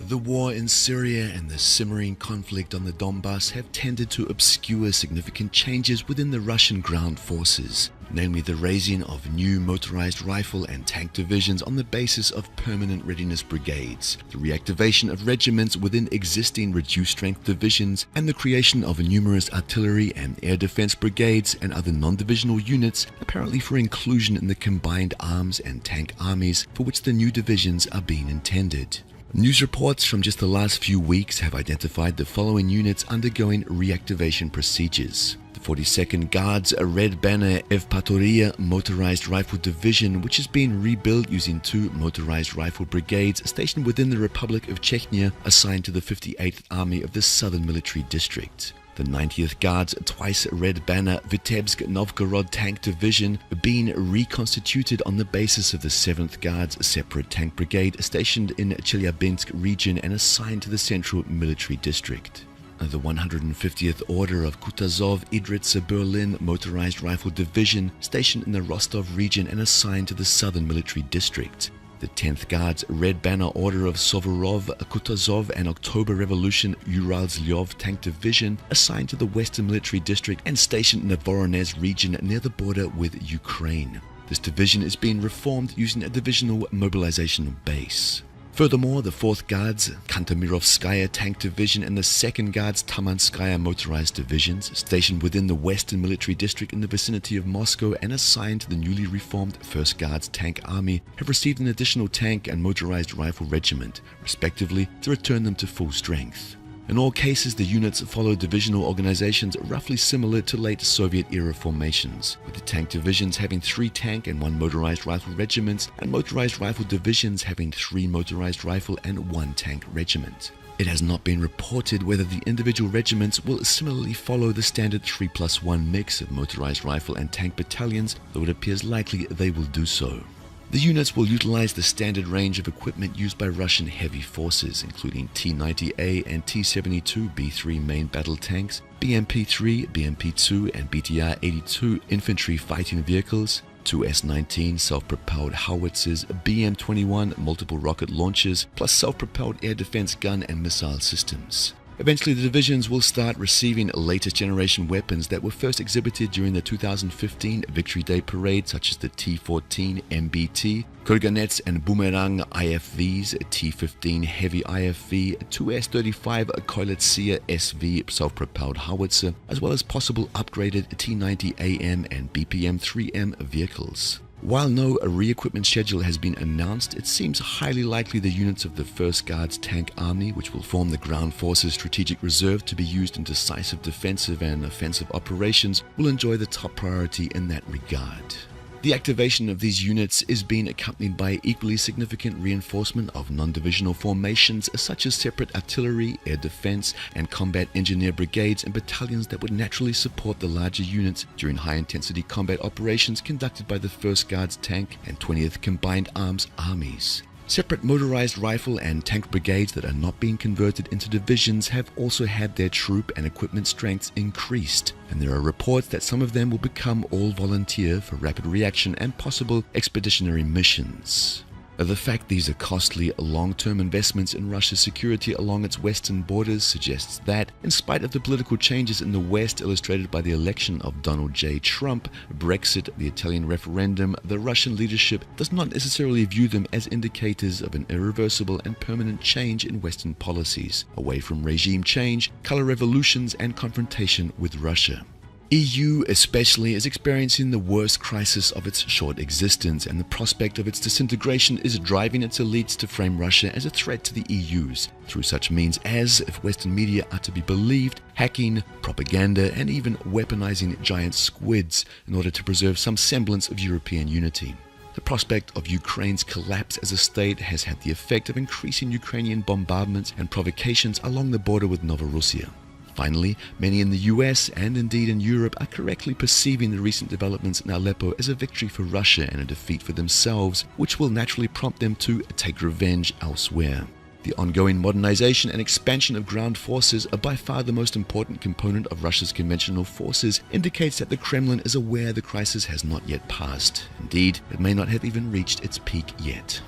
The war in Syria and the simmering conflict on the Donbass have tended to obscure significant changes within the Russian ground forces, namely the raising of new motorized rifle and tank divisions on the basis of permanent readiness brigades, the reactivation of regiments within existing reduced-strength divisions, and the creation of numerous artillery and air defense brigades and other non-divisional units, apparently for inclusion in the combined arms and tank armies for which the new divisions are being intended. News reports from just the last few weeks have identified the following units undergoing reactivation procedures. The 42nd Guards Red Banner Evpatoria Motorized Rifle Division, which is being rebuilt using two motorized rifle brigades stationed within the Republic of Chechnya, assigned to the 58th Army of the Southern Military District. The 90th Guards Twice Red Banner Vitebsk Novgorod Tank Division being reconstituted on the basis of the 7th Guards Separate Tank Brigade stationed in Chelyabinsk region and assigned to the Central Military District. The 150th Order of Kutazov Idritsa Berlin Motorized Rifle Division stationed in the Rostov region and assigned to the Southern Military District. The 10th Guards Red Banner Order of Sovorov, Kutazov and October Revolution Uralzlyov Tank Division assigned to the Western Military District and stationed in the Voronezh region near the border with Ukraine. This division is being reformed using a divisional mobilizational base. Furthermore, the 4th Guards Kantemirovskaya Tank Division and the 2nd Guards Tamanskaya Motorized Divisions, stationed within the Western Military District in the vicinity of Moscow and assigned to the newly reformed 1st Guards Tank Army, have received an additional tank and motorized rifle regiment, respectively, to return them to full strength. In all cases, the units follow divisional organizations roughly similar to late Soviet-era formations, with the tank divisions having 3 tank and 1 motorized rifle regiments, and motorized rifle divisions having 3 motorized rifle and 1 tank regiment. It has not been reported whether the individual regiments will similarly follow the standard 3+1 mix of motorized rifle and tank battalions, though it appears likely they will do so. The units will utilize the standard range of equipment used by Russian heavy forces, including T-90A and T-72B3 main battle tanks, BMP-3, BMP-2, and BTR-82 infantry fighting vehicles, 2 S-19 self-propelled howitzers, BM-21 multiple rocket launchers, plus self-propelled air defense gun and missile systems. Eventually, the divisions will start receiving latest generation weapons that were first exhibited during the 2015 Victory Day Parade, such as the T-14 MBT, Kurganets and Boomerang IFVs, T-15 Heavy IFV, 2 S-35 Koilitsia SV self-propelled howitzer, as well as possible upgraded T-90 AM and BPM-3M vehicles. While no re-equipment schedule has been announced, it seems highly likely the units of the 1st Guards Tank Army, which will form the Ground Forces Strategic Reserve to be used in decisive defensive and offensive operations, will enjoy the top priority in that regard. The activation of these units is being accompanied by equally significant reinforcement of non-divisional formations such as separate artillery, air defense, and combat engineer brigades and battalions that would naturally support the larger units during high-intensity combat operations conducted by the 1st Guards Tank and 20th Combined Arms Armies. Separate motorized rifle and tank brigades that are not being converted into divisions have also had their troop and equipment strengths increased, and there are reports that some of them will become all volunteer for rapid reaction and possible expeditionary missions. The fact these are costly, long-term investments in Russia's security along its western borders suggests that, in spite of the political changes in the West illustrated by the election of Donald J. Trump, Brexit, the Italian referendum, the Russian leadership does not necessarily view them as indicators of an irreversible and permanent change in Western policies, away from regime change, color revolutions, and confrontation with Russia. EU especially is experiencing the worst crisis of its short existence, and the prospect of its disintegration is driving its elites to frame Russia as a threat to the EU's through such means as, if Western media are to be believed, hacking, propaganda, and even weaponizing giant squids in order to preserve some semblance of European unity. The prospect of Ukraine's collapse as a state has had the effect of increasing Ukrainian bombardments and provocations along the border with Novorossiya. Finally, many in the US and indeed in Europe are correctly perceiving the recent developments in Aleppo as a victory for Russia and a defeat for themselves, which will naturally prompt them to take revenge elsewhere. The ongoing modernization and expansion of ground forces are by far the most important component of Russia's conventional forces, indicates that the Kremlin is aware the crisis has not yet passed. Indeed, it may not have even reached its peak yet.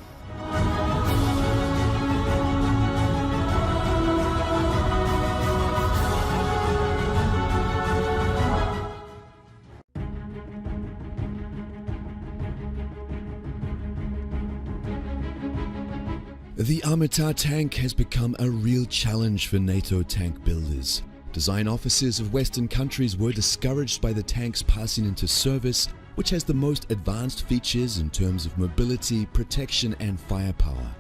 The Armata tank has become a real challenge for NATO tank builders. Design officers of Western countries were discouraged by the tanks passing into service, which has the most advanced features in terms of mobility, protection and firepower.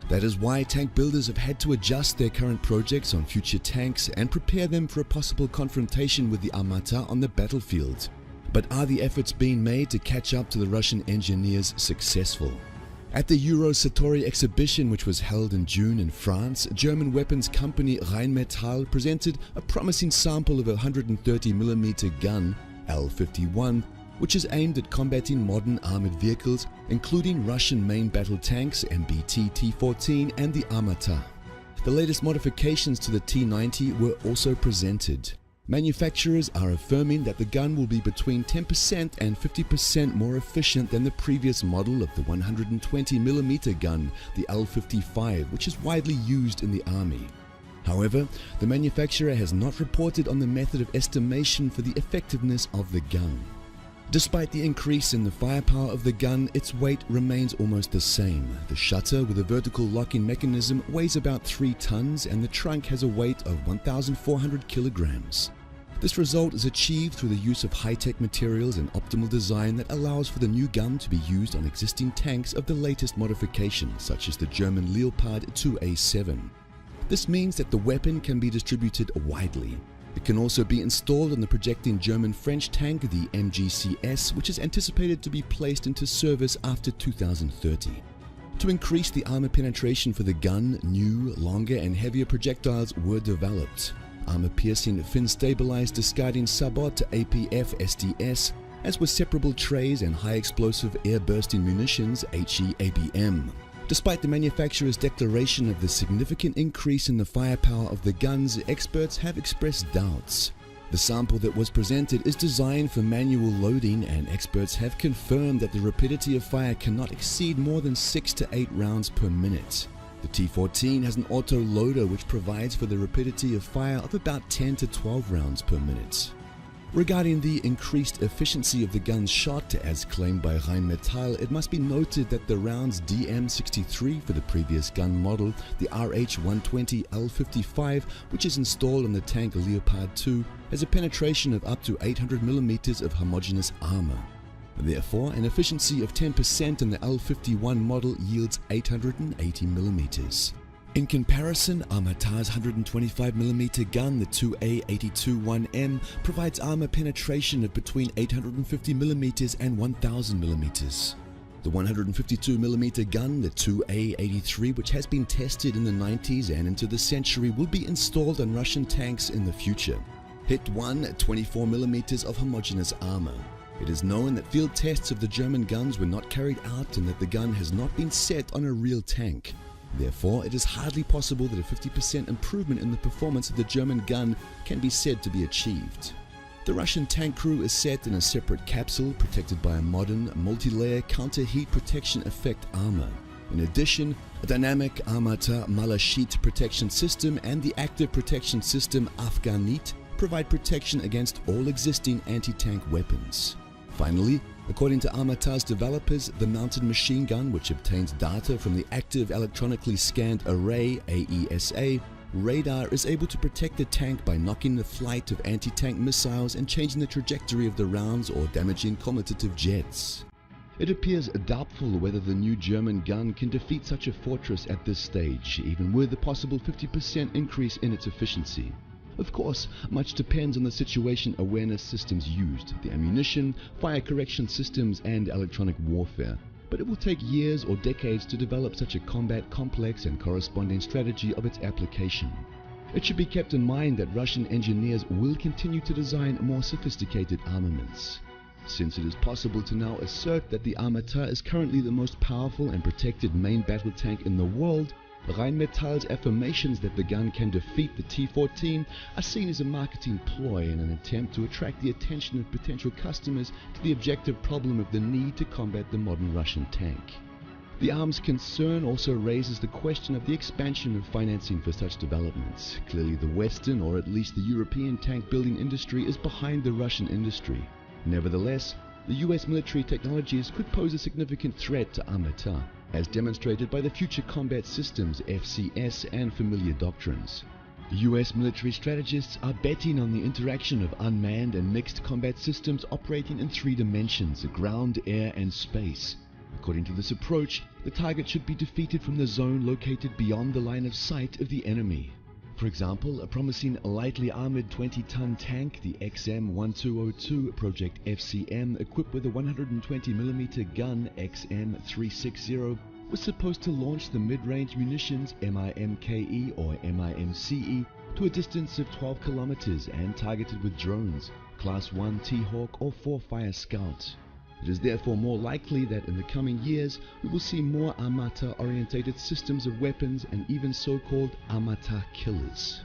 That is why tank builders have had to adjust their current projects on future tanks and prepare them for a possible confrontation with the Armata on the battlefield. But are the efforts being made to catch up to the Russian engineers successful? At the Eurosatory exhibition, which was held in June in France, German weapons company Rheinmetall presented a promising sample of a 130mm gun, L-51, which is aimed at combating modern armored vehicles, including Russian main battle tanks MBT T-14 and the Armata. The latest modifications to the T-90 were also presented. Manufacturers are affirming that the gun will be between 10% and 50% more efficient than the previous model of the 120mm gun, the L-55, which is widely used in the army. However, the manufacturer has not reported on the method of estimation for the effectiveness of the gun. Despite the increase in the firepower of the gun, its weight remains almost the same. The shutter with a vertical locking mechanism weighs about 3 tons and the trunk has a weight of 1,400 kilograms. This result is achieved through the use of high-tech materials and optimal design that allows for the new gun to be used on existing tanks of the latest modification, such as the German Leopard 2A7. This means that the weapon can be distributed widely. It can also be installed on the projecting German-French tank, the MGCS, which is anticipated to be placed into service after 2030. To increase the armor penetration for the gun, new, longer and heavier projectiles were developed. Armor-piercing fin-stabilized discarding Sabot APF SDS, as with separable trays and high-explosive air-bursting munitions HE-ABM. Despite the manufacturer's declaration of the significant increase in the firepower of the guns, experts have expressed doubts. The sample that was presented is designed for manual loading, and experts have confirmed that the rapidity of fire cannot exceed more than 6 to 8 rounds per minute. The T-14 has an auto loader which provides for the rapidity of fire of about 10 to 12 rounds per minute. Regarding the increased efficiency of the gun's shot, as claimed by Rheinmetall, it must be noted that the round's DM63 for the previous gun model, the RH-120 L-55, which is installed on the tank Leopard 2, has a penetration of up to 800mm of homogeneous armor. Therefore, an efficiency of 10% in the L-51 model yields 880mm. In comparison, Armata's 125mm gun, the 2A82-1M, provides armor penetration of between 850mm and 1000mm. The 152mm gun, the 2A83, which has been tested in the 90s and into the century, will be installed on Russian tanks in the future. Hit 1 at 24mm of homogeneous armor. It is known that field tests of the German guns were not carried out and that the gun has not been set on a real tank. Therefore, it is hardly possible that a 50% improvement in the performance of the German gun can be said to be achieved. The Russian tank crew is set in a separate capsule protected by a modern, multi-layer counter-heat protection effect armor. In addition, a dynamic Armata Malachit protection system and the active protection system Afghanit provide protection against all existing anti-tank weapons. Finally, according to Armata's developers, the mounted machine gun, which obtains data from the Active Electronically Scanned Array AESA radar, is able to protect the tank by knocking the flight of anti-tank missiles and changing the trajectory of the rounds or damaging commutative jets. It appears doubtful whether the new German gun can defeat such a fortress at this stage, even with a possible 50% increase in its efficiency. Of course, much depends on the situation awareness systems used, the ammunition, fire correction systems and electronic warfare. But it will take years or decades to develop such a combat complex and corresponding strategy of its application. It should be kept in mind that Russian engineers will continue to design more sophisticated armaments. Since it is possible to now assert that the Armata is currently the most powerful and protected main battle tank in the world, Rheinmetall's affirmations that the gun can defeat the T-14 are seen as a marketing ploy in an attempt to attract the attention of potential customers to the objective problem of the need to combat the modern Russian tank. The arms concern also raises the question of the expansion of financing for such developments. Clearly the Western, or at least the European tank building industry is behind the Russian industry. Nevertheless, the US military technologies could pose a significant threat to Armata. as demonstrated by the Future Combat Systems FCS and familiar doctrines. US military strategists are betting on the interaction of unmanned and mixed combat systems operating in 3 dimensions: ground, air, and space. According to this approach, the target should be defeated from the zone located beyond the line of sight of the enemy. For example, a promising lightly armored 20-ton tank, the XM-1202 Project FCM, equipped with a 120mm gun XM-360, was supposed to launch the mid-range munitions MIMKE or MIMCE to a distance of 12 kilometers and targeted with drones, Class 1 T-Hawk or 4-Fire Scout. It is therefore more likely that in the coming years we will see more Armata-orientated systems of weapons and even so-called Armata killers.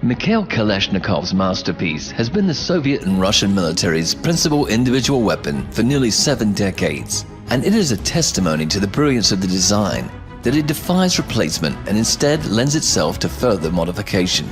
Mikhail Kalashnikov's masterpiece has been the Soviet and Russian military's principal individual weapon for nearly 7 decades, and it is a testimony to the brilliance of the design that it defies replacement and instead lends itself to further modification.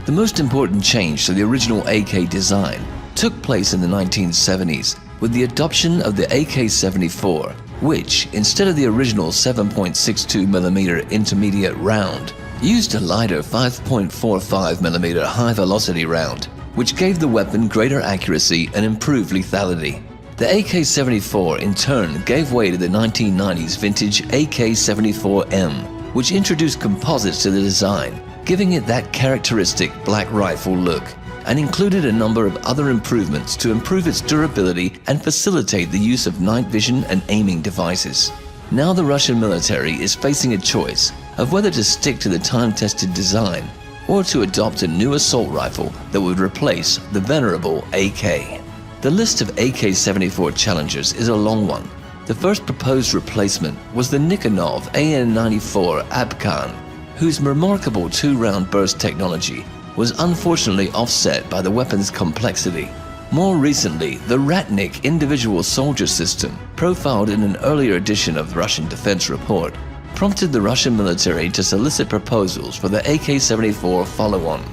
The most important change to the original AK design took place in the 1970s with the adoption of the AK-74, which, instead of the original 7.62mm intermediate round, used a lighter 5.45mm high-velocity round, which gave the weapon greater accuracy and improved lethality. The AK-74 in turn gave way to the 1990s vintage AK-74M, which introduced composites to the design, giving it that characteristic black rifle look, and included a number of other improvements to improve its durability and facilitate the use of night vision and aiming devices. Now the Russian military is facing a choice of whether to stick to the time-tested design or to adopt a new assault rifle that would replace the venerable AK. The list of AK-74 challengers is a long one. The first proposed replacement was the Nikonov AN-94 Abkhan, whose remarkable 2-round burst technology was unfortunately offset by the weapon's complexity. More recently, the Ratnik individual soldier system, profiled in an earlier edition of the Russian Defense Report, prompted the Russian military to solicit proposals for the AK-74 follow-on.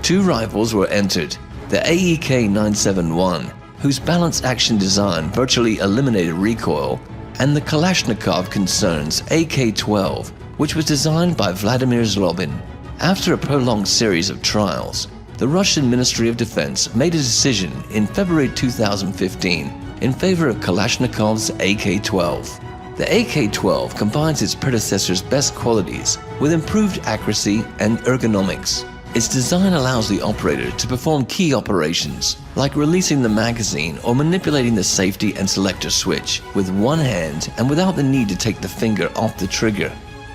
2 rifles were entered, the AEK-971, whose balanced action design virtually eliminated recoil, and the Kalashnikov concern's AK-12, which was designed by Vladimir Zlobin. After a prolonged series of trials, the Russian Ministry of Defense made a decision in February 2015 in favor of Kalashnikov's AK-12. The AK-12 combines its predecessor's best qualities with improved accuracy and ergonomics. Its design allows the operator to perform key operations, like releasing the magazine or manipulating the safety and selector switch, with one hand and without the need to take the finger off the trigger.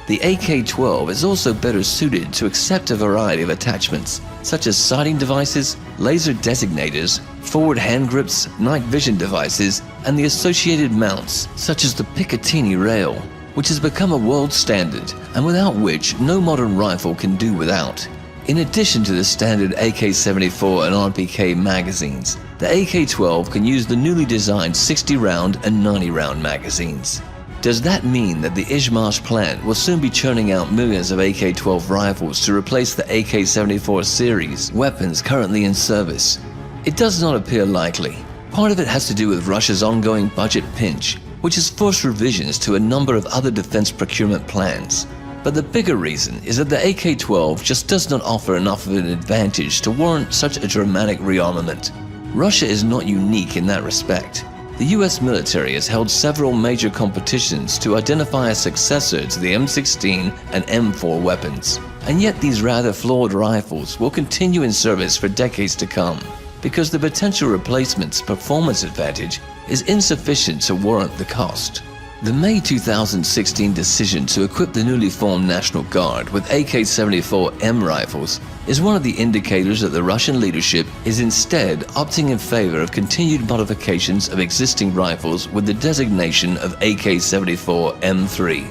The AK-12 is also better suited to accept a variety of attachments, such as sighting devices, laser designators, forward hand grips, night vision devices, and the associated mounts, such as the Picatinny rail, which has become a world standard and without which no modern rifle can do without. In addition to the standard AK-74 and RPK magazines, the AK-12 can use the newly designed 60-round and 90-round magazines. Does that mean that the Izhmash plant will soon be churning out millions of AK-12 rifles to replace the AK-74 series weapons currently in service? It does not appear likely. Part of it has to do with Russia's ongoing budget pinch, which has forced revisions to a number of other defense procurement plans. But the bigger reason is that the AK-12 just does not offer enough of an advantage to warrant such a dramatic rearmament. Russia is not unique in that respect. The US military has held several major competitions to identify a successor to the M16 and M4 weapons, and yet these rather flawed rifles will continue in service for decades to come. because the potential replacement's performance advantage is insufficient to warrant the cost. The May 2016 decision to equip the newly formed National Guard with AK-74M rifles is one of the indicators that the Russian leadership is instead opting in favor of continued modifications of existing rifles with the designation of AK-74M3.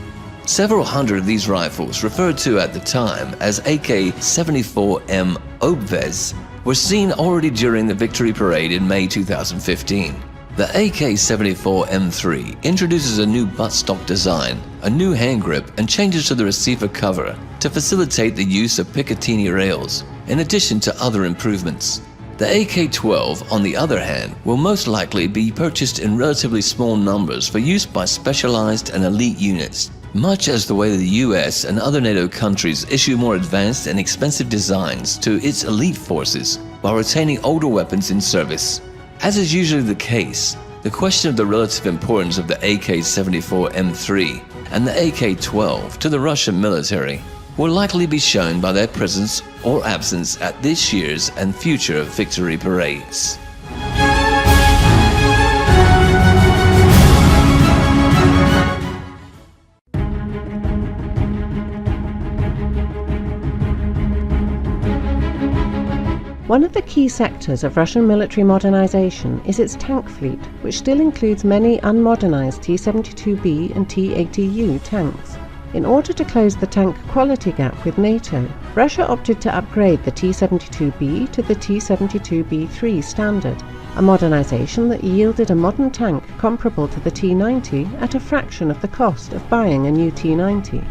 Several hundred of these rifles, referred to at the time as AK-74M Obvez, were seen already during the Victory Parade in May 2015. The AK-74M3 introduces a new buttstock design, a new hand grip, and changes to the receiver cover to facilitate the use of Picatinny rails, in addition to other improvements. The AK-12, on the other hand, will most likely be purchased in relatively small numbers for use by specialized and elite units, much as the way the US and other NATO countries issue more advanced and expensive designs to its elite forces while retaining older weapons in service. As is usually the case, the question of the relative importance of the AK-74M3 and the AK-12 to the Russian military will likely be shown by their presence or absence at this year's and future victory parades. One of the key sectors of Russian military modernization is its tank fleet, which still includes many unmodernized T-72B and T-80U tanks. In order to close the tank quality gap with NATO, Russia opted to upgrade the T-72B to the T-72B3 standard, a modernization that yielded a modern tank comparable to the T-90 at a fraction of the cost of buying a new T-90.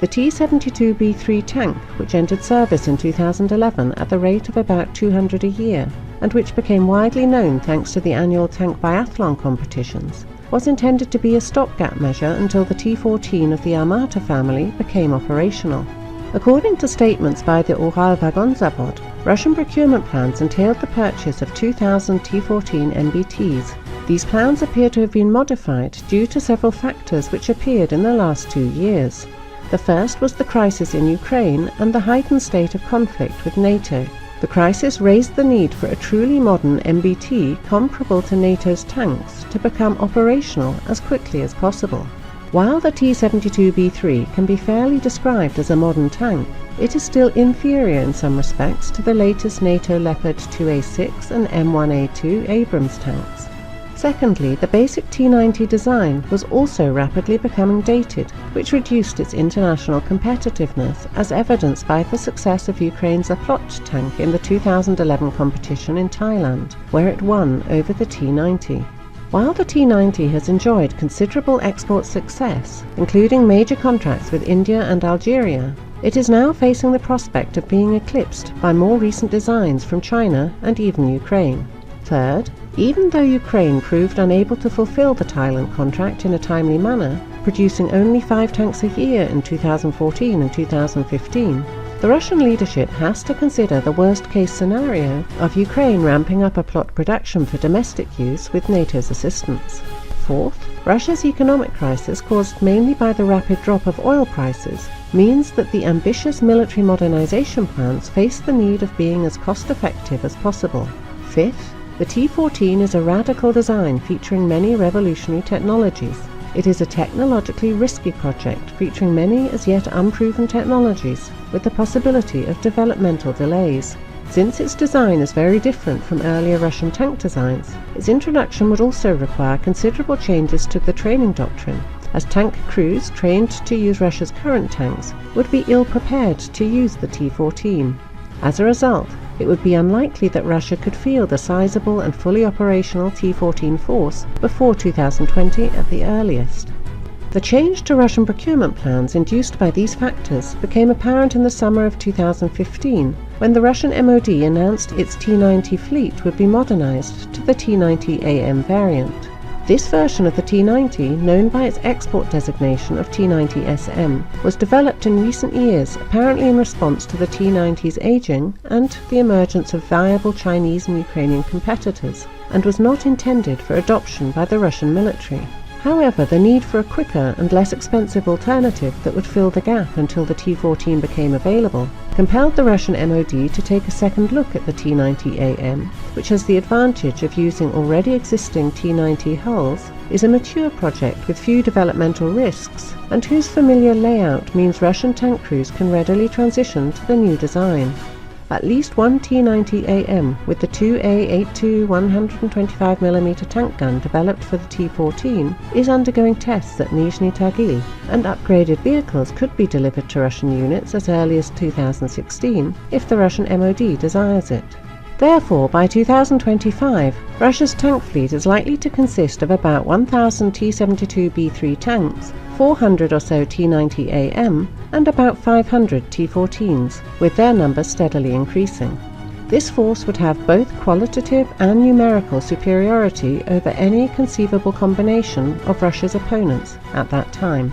The T-72B3 tank, which entered service in 2011 at the rate of about 200 a year, and which became widely known thanks to the annual tank biathlon competitions, was intended to be a stopgap measure until the T-14 of the Armata family became operational. According to statements by the Uralvagonzavod, Russian procurement plans entailed the purchase of 2,000 T-14 MBTs. These plans appear to have been modified due to several factors which appeared in the last 2 years. The first was the crisis in Ukraine and the heightened state of conflict with NATO. The crisis raised the need for a truly modern MBT comparable to NATO's tanks to become operational as quickly as possible. While the T-72B3 can be fairly described as a modern tank, it is still inferior in some respects to the latest NATO Leopard 2A6 and M1A2 Abrams tanks. Secondly, the basic T-90 design was also rapidly becoming dated, which reduced its international competitiveness, as evidenced by the success of Ukraine's Aplot tank in the 2011 competition in Thailand, where it won over the T-90. While the T-90 has enjoyed considerable export success, including major contracts with India and Algeria, it is now facing the prospect of being eclipsed by more recent designs from China and even Ukraine. Third, even though Ukraine proved unable to fulfill the Thailand contract in a timely manner, producing only 5 tanks a year in 2014 and 2015, the Russian leadership has to consider the worst-case scenario of Ukraine ramping up Aplot production for domestic use with NATO's assistance. Fourth, Russia's economic crisis, caused mainly by the rapid drop of oil prices, means that the ambitious military modernization plans face the need of being as cost-effective as possible. Fifth, the T-14 is a radical design featuring many revolutionary technologies. It is a technologically risky project featuring many as yet unproven technologies with the possibility of developmental delays. Since its design is very different from earlier Russian tank designs, its introduction would also require considerable changes to the training doctrine, as tank crews trained to use Russia's current tanks would be ill-prepared to use the T-14. As a result, it would be unlikely that Russia could field a sizable and fully operational T-14 force before 2020 at the earliest. The change to Russian procurement plans induced by these factors became apparent in the summer of 2015, when the Russian MOD announced its T-90 fleet would be modernized to the T-90AM variant. This version of the T-90, known by its export designation of T-90SM, was developed in recent years apparently in response to the T-90's aging and the emergence of viable Chinese and Ukrainian competitors, and was not intended for adoption by the Russian military. However, the need for a quicker and less expensive alternative that would fill the gap until the T-14 became available compelled the Russian MOD to take a second look at the T-90AM, which has the advantage of using already existing T-90 hulls, is a mature project with few developmental risks, and whose familiar layout means Russian tank crews can readily transition to the new design. At least one T-90AM with the 2A82 125mm tank gun developed for the T-14 is undergoing tests at Nizhny Tagil, and upgraded vehicles could be delivered to Russian units as early as 2016 if the Russian MOD desires it. Therefore, by 2025, Russia's tank fleet is likely to consist of about 1,000 T-72B3 tanks, 400 or so T-90AM, and about 500 T-14s, with their numbers steadily increasing. This force would have both qualitative and numerical superiority over any conceivable combination of Russia's opponents at that time.